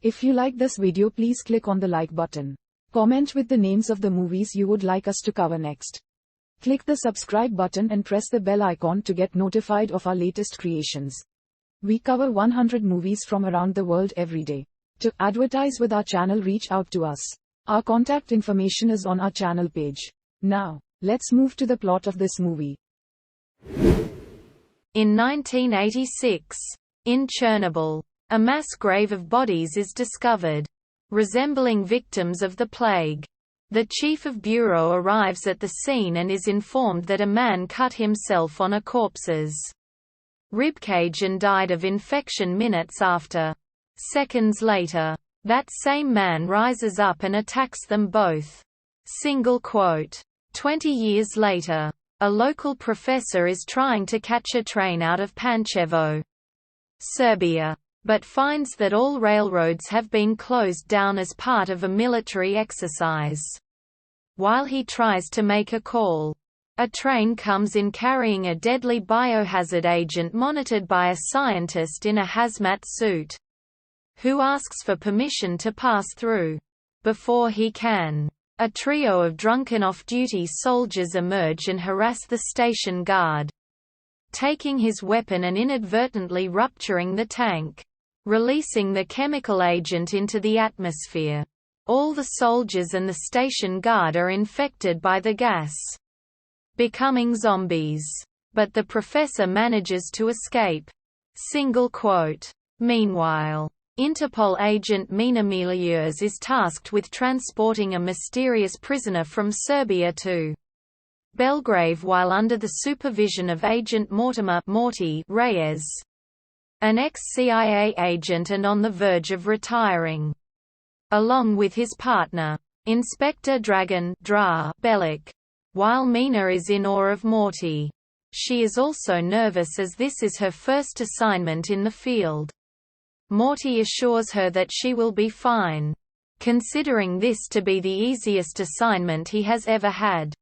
If you like this video, please click on the like button. Comment with the names of the movies you would like us to cover next. Click the subscribe button and press the bell icon to get notified of our latest creations. We cover 100 movies from around the world every day. To advertise with our channel, reach out to us. Our contact information is on our channel page. Now, let's move to the plot of this movie. In 1986, in Chernobyl, a mass grave of bodies is discovered, resembling victims of the plague. The chief of bureau arrives at the scene and is informed that a man cut himself on a corpse's ribcage and died of infection minutes after. Seconds later, that same man rises up and attacks them both. 20 years later, a local professor is trying to catch a train out of Pančevo, Serbia, but finds that all railroads have been closed down as part of a military exercise. While he tries to make a call, a train comes in carrying a deadly biohazard agent monitored by a scientist in a hazmat suit, who asks for permission to pass through. Before he can, a trio of drunken off-duty soldiers emerge and harass the station guard, taking his weapon and inadvertently rupturing the tank, releasing the chemical agent into the atmosphere. All the soldiers and the station guard are infected by the gas, becoming zombies. But the professor manages to escape. Meanwhile, Interpol agent Mina Miliers is tasked with transporting a mysterious prisoner from Serbia to Belgrade while under the supervision of Agent Mortimer Morty Reyes, an ex-CIA agent and on the verge of retiring. Along with his partner, Inspector Dragan Belic. While Mina is in awe of Morty, she is also nervous as this is her first assignment in the field. Morty assures her that she will be fine, considering this to be the easiest assignment he has ever had.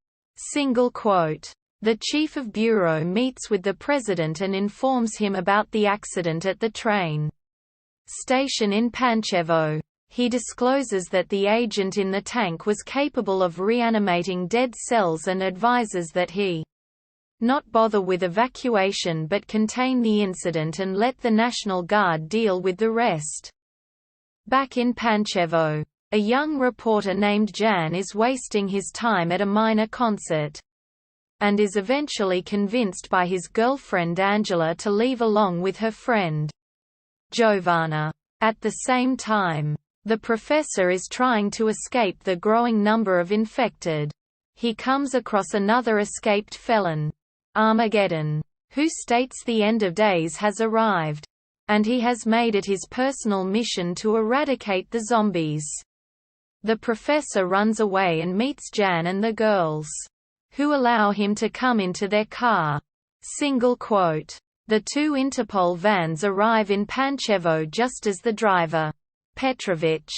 The chief of bureau meets with the president and informs him about the accident at the train station in Pančevo. He discloses that the agent in the tank was capable of reanimating dead cells and advises that he not bother with evacuation but contain the incident and let the National Guard deal with the rest. Back in Pančevo, a young reporter named Jan is wasting his time at a minor concert, and is eventually convinced by his girlfriend Angela to leave along with her friend Jovana. At the same time, the professor is trying to escape the growing number of infected. He comes across another escaped felon, Armageddon, who states the end of days has arrived, and he has made it his personal mission to eradicate the zombies. The professor runs away and meets Jan and the girls, who allow him to come into their car. The two Interpol vans arrive in Pančevo just as the driver, Petrovic,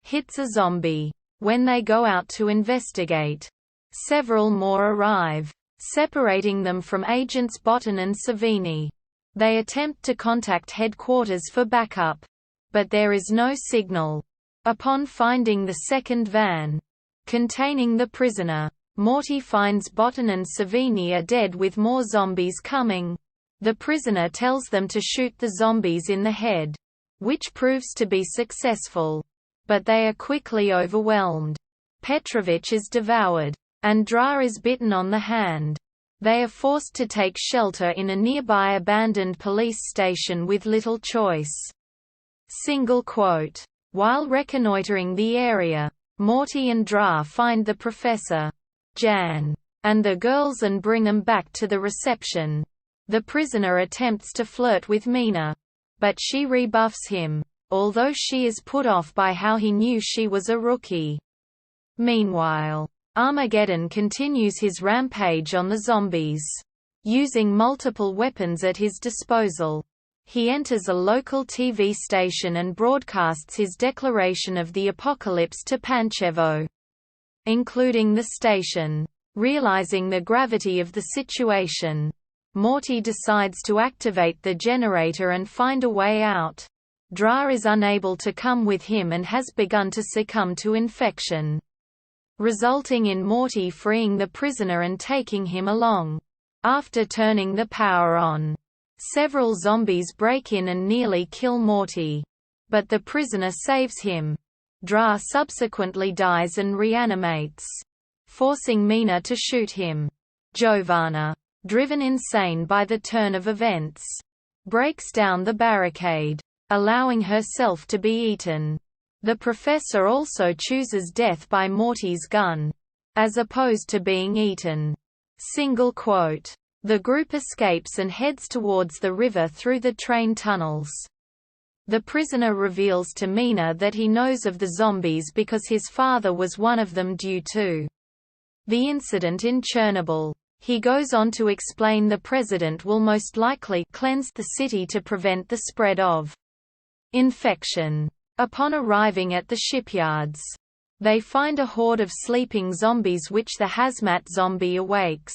hits a zombie. When they go out to investigate, several more arrive, separating them from agents Botan and Savini. They attempt to contact headquarters for backup, but there is no signal. Upon finding the second van, containing the prisoner, Morty finds Botan and Savini are dead with more zombies coming. The prisoner tells them to shoot the zombies in the head, which proves to be successful, but they are quickly overwhelmed. Petrovic is devoured, and Dra is bitten on the hand. They are forced to take shelter in a nearby abandoned police station with little choice. While reconnoitering the area, Morty and Dra find the professor, Jan, and the girls and bring them back to the reception. The prisoner attempts to flirt with Mina, but she rebuffs him, although she is put off by how he knew she was a rookie. Meanwhile, Armageddon continues his rampage on the zombies. Using multiple weapons at his disposal, he enters a local TV station and broadcasts his declaration of the apocalypse to Pančevo, including the station. Realizing the gravity of the situation, Morty decides to activate the generator and find a way out. Dra is unable to come with him and has begun to succumb to infection, resulting in Morty freeing the prisoner and taking him along. After turning the power on, several zombies break in and nearly kill Morty, but the prisoner saves him. Dra subsequently dies and reanimates, forcing Mina to shoot him. Giovanna, driven insane by the turn of events, breaks down the barricade, allowing herself to be eaten. The professor also chooses death by Morty's gun, as opposed to being eaten. The group escapes and heads towards the river through the train tunnels. The prisoner reveals to Mina that he knows of the zombies because his father was one of them due to the incident in Chernobyl. He goes on to explain the president will most likely cleanse the city to prevent the spread of infection. Upon arriving at the shipyards, they find a horde of sleeping zombies which the hazmat zombie awakes.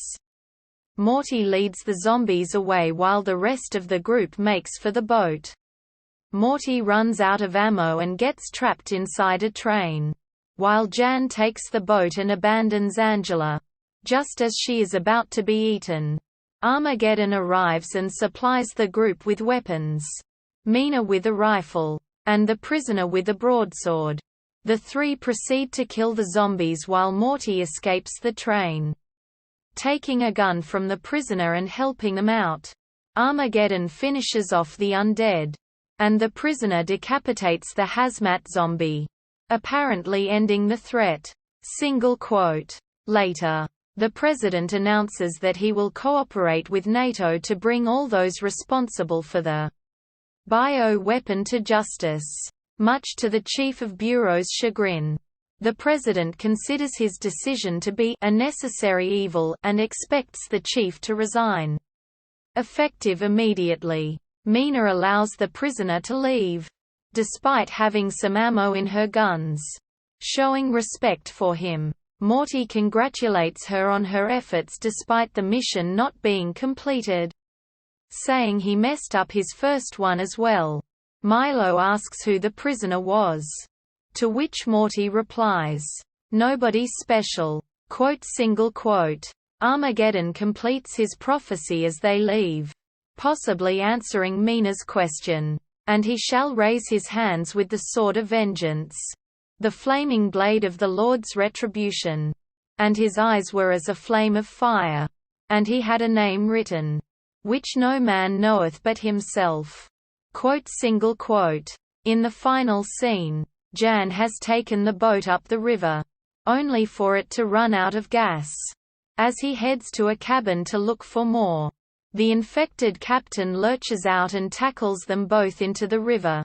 Morty leads the zombies away while the rest of the group makes for the boat. Morty runs out of ammo and gets trapped inside a train, while Jan takes the boat and abandons Angela. Just as she is about to be eaten, Armageddon arrives and supplies the group with weapons. Mina with a rifle, and the prisoner with a broadsword. The three proceed to kill the zombies while Morty escapes the train, taking a gun from the prisoner and helping them out. Armageddon finishes off the undead, and the prisoner decapitates the hazmat zombie, apparently ending the threat. Later, the president announces that he will cooperate with NATO to bring all those responsible for the bio-weapon to justice. Much to the chief of bureau's chagrin, the president considers his decision to be a necessary evil and expects the chief to resign. Effective immediately, Mina allows the prisoner to leave, despite having some ammo in her guns. Showing respect for him, Morty congratulates her on her efforts despite the mission not being completed, saying he messed up his first one as well. Milo asks who the prisoner was, to which Morty replies, "Nobody special." Armageddon completes his prophecy as they leave, possibly answering Mina's question, "And he shall raise his hands with the sword of vengeance, the flaming blade of the Lord's retribution. And his eyes were as a flame of fire. And he had a name written, which no man knoweth but himself." In the final scene, Jan has taken the boat up the river, only for it to run out of gas. As he heads to a cabin to look for more, the infected captain lurches out and tackles them both into the river.